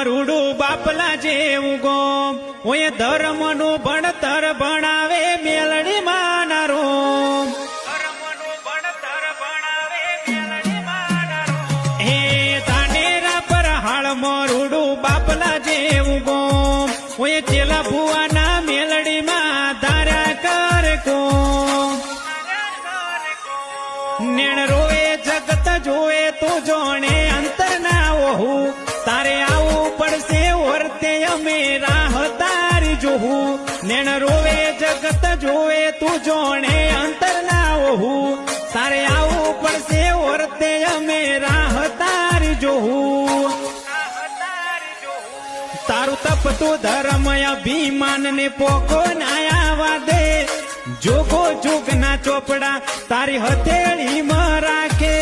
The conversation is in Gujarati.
રૂડું બાપલા જેવું ગોમ ઓય ધર્મનું ભણતર ભણાવે મેલડી માના રોમ ધર્મનું ભણતર ભણાવે મેલડી માના રોમ હે ધાનેરા પર હાળમાં રૂડું બાપલા જેવું ગોમ ઓય ચેલા ભુવાના મેલડીમાં ધાર્યા કર કોમ નેણ રોવે જગત જોવે તો જોણે અંતર ના ઓહું તારે આવું પડશે વર્તે અમે રાહ તારી જોહું નેણ રોવે જગત જોવે તું જોણે અંતર ના ઓહું તારે આવું પડશે વર્તે અમે રાહ તારી જોહું તારું તપતું ધર્મ અભિમાન ને પોકો નાયા દે જોગો જોગ ના ચોપડા તારી હથેળી માં રાખે